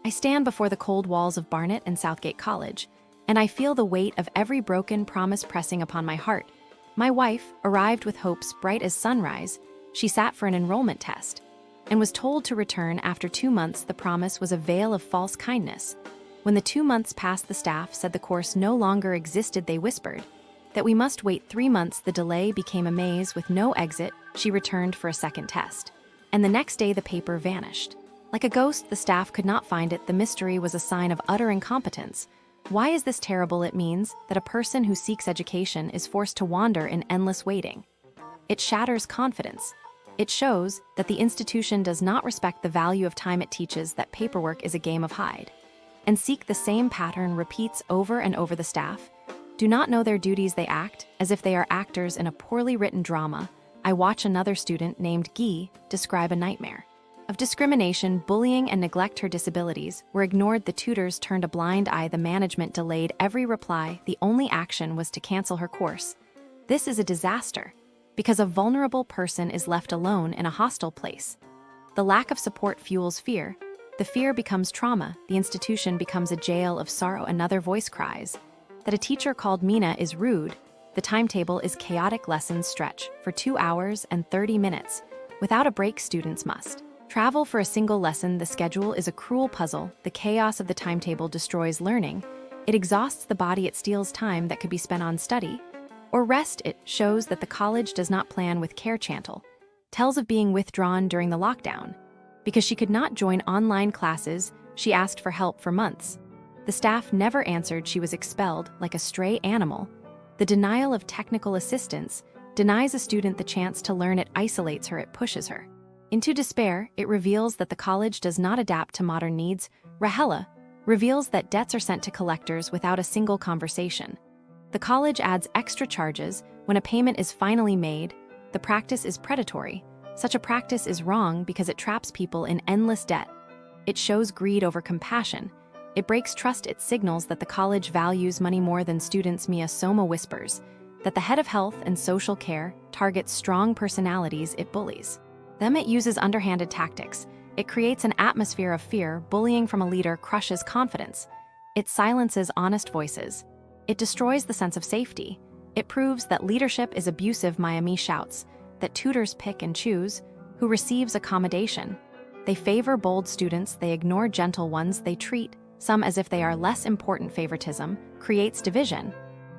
I stand before the cold walls of Barnet and Southgate College, and I feel the weight of every broken promise pressing upon my heart. My wife arrived with hopes bright as sunrise. She sat for an enrollment test and was told to return after 2 months. The promise was a veil of false kindness. When the 2 months passed, the staff said the course no longer existed. They whispered that we must wait 3 months. The delay became a maze with no exit. She returned for a second test, and the next day the paper vanished. Like a ghost, the staff could not find it. The mystery was a sign of utter incompetence. Why is this terrible? It means that a person who seeks education is forced to wander in endless waiting. It shatters confidence. It shows that the institution does not respect the value of time. It teaches that paperwork is a game of hide and seek. The same pattern repeats over and over. The staff do not know their duties. They act as if they are actors in a poorly written drama. I watch another student named Guy describe a nightmare of discrimination, bullying, and neglect. Her disabilities were ignored. The tutors turned a blind eye. The management delayed every reply. The only action was to cancel her course. This is a disaster because a vulnerable person is left alone in a hostile place. The lack of support fuels fear. The fear becomes trauma. The institution becomes a jail of sorrow. Another voice cries that a teacher called Mina is rude. The timetable is chaotic. Lessons stretch for 2 hours and 30 minutes. Without a break, students must travel for a single lesson. The schedule is a cruel puzzle. The chaos of the timetable destroys learning. It exhausts the body. It steals time that could be spent on study or rest. It shows that the college does not plan with care. Chantal tells of being withdrawn during the lockdown. Because she could not join online classes, she asked for help for months. The staff never answered. She was expelled like a stray animal. The denial of technical assistance denies a student the chance to learn. It isolates her. It pushes her into despair. It reveals that the college does not adapt to modern needs. Rahela reveals that debts are sent to collectors without a single conversation. The college adds extra charges when a payment is finally made. The practice is predatory. Such a practice is wrong because it traps people in endless debt. It shows greed over compassion. It breaks trust. It signals that the college values money more than students. Mia Soma whispers that the head of health and social care targets strong personalities. It bullies them. It uses underhanded tactics. It creates an atmosphere of fear. Bullying from a leader crushes confidence. It silences honest voices. It destroys the sense of safety. It proves that leadership is abusive. Miami shouts that tutors pick and choose who receives accommodation. They favor bold students. They ignore gentle ones. They treat some as if they are less important. Favoritism creates division.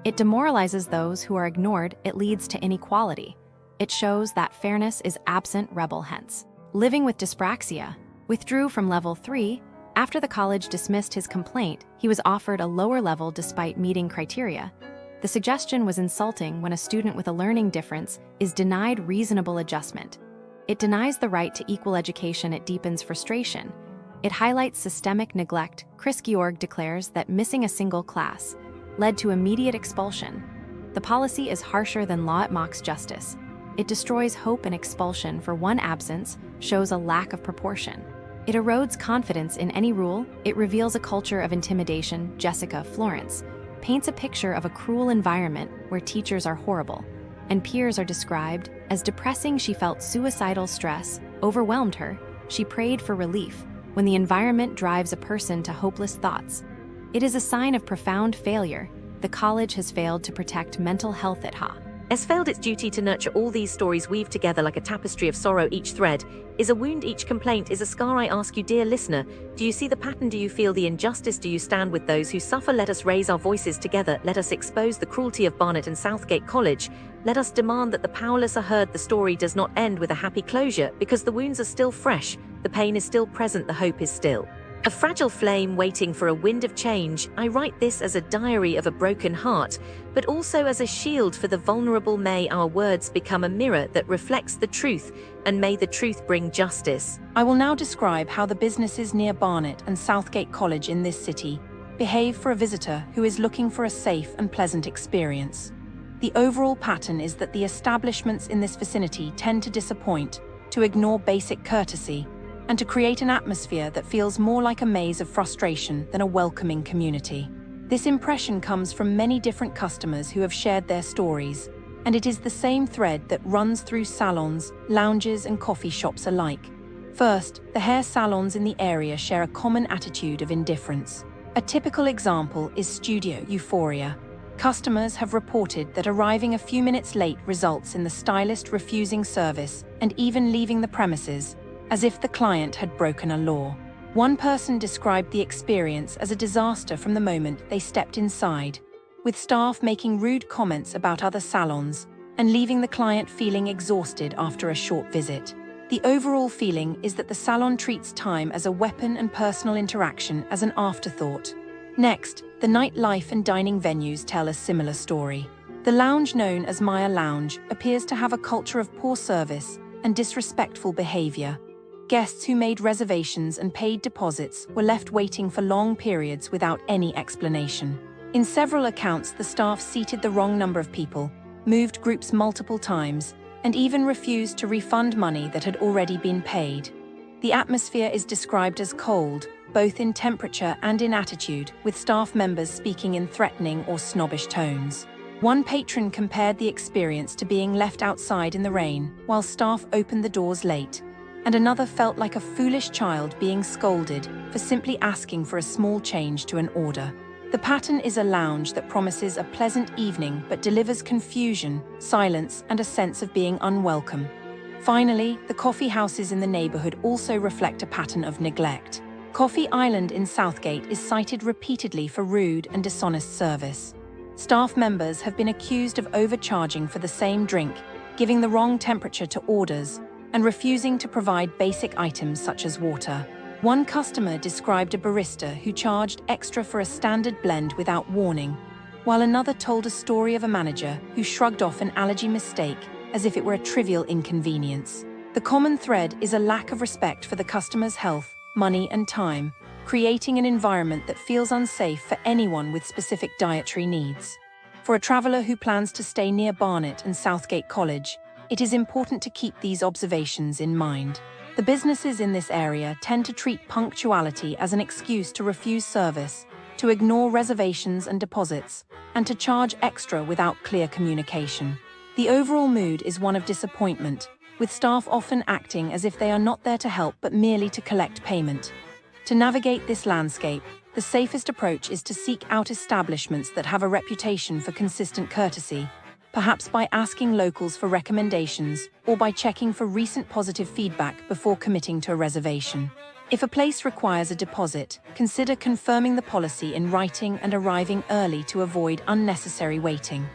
It demoralizes those who are ignored. It leads to inequality. It shows that fairness is absent. Rebel hence living with dyspraxia withdrew from level 3. After the college dismissed his complaint, he was offered a lower level despite meeting criteria. The suggestion was insulting when a student with a learning difference is denied reasonable adjustment. It denies the right to equal education. It deepens frustration. It highlights systemic neglect. Chris Georg declares that missing a single class led to immediate expulsion. The policy is harsher than law. It mocks justice. It destroys hope, and expulsion for one absence shows a lack of proportion. It erodes confidence in any rule. It reveals a culture of intimidation. Jessica Florence paints a picture of a cruel environment where teachers are horrible and peers are described as depressing. She felt suicidal. Stress overwhelmed her. She prayed for relief. When the environment drives a person to hopeless thoughts, it is a sign of profound failure. The college has failed to protect mental health. It has failed its duty to nurture. All these stories weave together like a tapestry of sorrow. Each thread is a wound. Each complaint is a scar. I ask you, dear listener, do you see the pattern? Do you feel the injustice? Do you stand with those who suffer? Let us raise our voices together. Let us expose the cruelty of Barnet and Southgate College. Let us demand that the powerless are heard. The story does not end with a happy closure because the wounds are still fresh. The pain is still present. The hope is still a fragile flame waiting for a wind of change. I write this as a diary of a broken heart, but also as a shield for the vulnerable. May our words become a mirror that reflects the truth, and may the truth bring justice. I will now describe how the businesses near Barnet and Southgate College in this city behave for a visitor who is looking for a safe and pleasant experience. The overall pattern is that the establishments in this vicinity tend to disappoint, to ignore basic courtesy, and to create an atmosphere that feels more like a maze of frustration than a welcoming community. This impression comes from many different customers who have shared their stories. and it is the same thread that runs through salons, lounges, and coffee shops alike. First, the hair salons in the area share a common attitude of indifference. A typical example is Studio Euphoria. Customers have reported that arriving a few minutes late results in the stylist refusing service and even leaving the premises, as if the client had broken a law. One person described the experience as a disaster from the moment they stepped inside, with staff making rude comments about other salons and leaving the client feeling exhausted after a short visit. The overall feeling is that the salon treats time as a weapon and personal interaction as an afterthought. Next, the nightlife and dining venues tell a similar story. The lounge known as Maya Lounge appears to have a culture of poor service and disrespectful behavior. Guests who made reservations and paid deposits were left waiting for long periods without any explanation. In several accounts, the staff seated the wrong number of people, moved groups multiple times, and even refused to refund money that had already been paid. The atmosphere is described as cold, both in temperature and in attitude, with staff members speaking in threatening or snobbish tones. One patron compared the experience to being left outside in the rain while staff opened the doors late, and another felt like a foolish child being scolded for simply asking for a small change to an order. The pattern is a lounge that promises a pleasant evening but delivers confusion, silence, and a sense of being unwelcome. Finally, the coffee houses in the neighborhood also reflect a pattern of neglect. Coffee Island in Southgate is cited repeatedly for rude and dishonest service. Staff members have been accused of overcharging for the same drink, giving the wrong temperature to orders, and refusing to provide basic items such as water. One customer described a barista who charged extra for a standard blend without warning, while another told a story of a manager who shrugged off an allergy mistake as if it were a trivial inconvenience. The common thread is a lack of respect for the customer's health, money, and time, creating an environment that feels unsafe for anyone with specific dietary needs. For a traveler who plans to stay near Barnet and Southgate College, it is important to keep these observations in mind. The businesses in this area tend to treat punctuality as an excuse to refuse service, to ignore reservations and deposits, and to charge extra without clear communication. The overall mood is one of disappointment, with staff often acting as if they are not there to help but merely to collect payment. To navigate this landscape, the safest approach is to seek out establishments that have a reputation for consistent courtesy, perhaps by asking locals for recommendations or by checking for recent positive feedback before committing to a reservation. If a place requires a deposit, consider confirming the policy in writing and arriving early to avoid unnecessary waiting.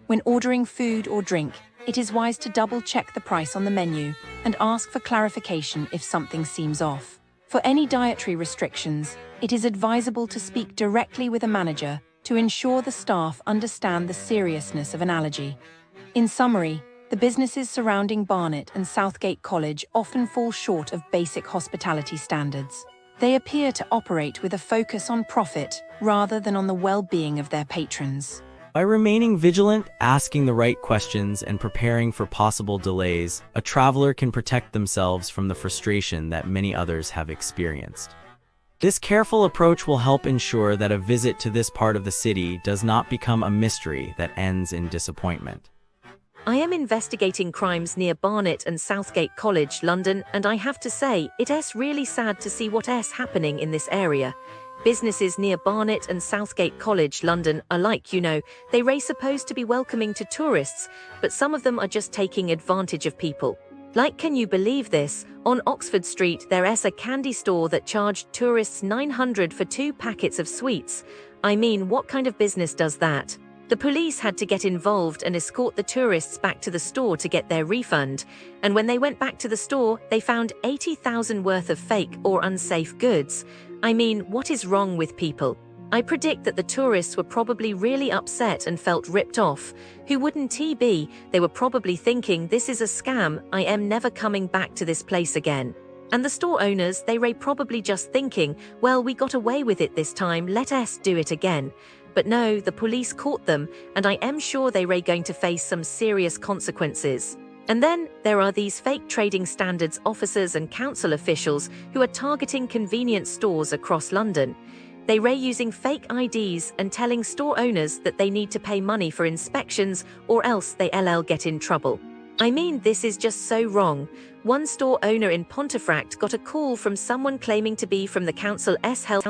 When ordering food or drink, it is wise to double-check the price on the menu and ask for clarification if something seems off. For any dietary restrictions, it is advisable to speak directly with a manager to ensure the staff understand the seriousness of an allergy. In summary, the businesses surrounding Barnet and Southgate College often fall short of basic hospitality standards. They appear to operate with a focus on profit rather than on the well-being of their patrons. By remaining vigilant, asking the right questions, and preparing for possible delays, a traveler can protect themselves from the frustration that many others have experienced. This careful approach will help ensure that a visit to this part of the city does not become a mystery that ends in disappointment. I am investigating crimes near Barnet and Southgate College, London, and I have to say, it's really sad to see what's happening in this area. Businesses near Barnet and Southgate College, London, are like, they're supposed to be welcoming to tourists, but some of them are just taking advantage of people. Like, can you believe this? On Oxford Street, there's a candy store that charged tourists $900 for 2 packets of sweets. I mean, what kind of business does that? The police had to get involved and escort the tourists back to the store to get their refund. And when they went back to the store, they found 80,000 worth of fake or unsafe goods. I mean, what is wrong with people? I predict that the tourists were probably really upset and felt ripped off. Who wouldn't he be? They were probably thinking, this is a scam, I am never coming back to this place again. And the store owners, they were probably just thinking, well, we got away with it this time, let us do it again. But no, the police caught them, and I am sure they were going to face some serious consequences. And then there are these fake trading standards officers and council officials who are targeting convenience stores across London. They ray using fake IDs and telling store owners that they need to pay money for inspections or else they LL get in trouble. I mean, this is just so wrong. One store owner in Pontefract got a call from someone claiming to be from the council's health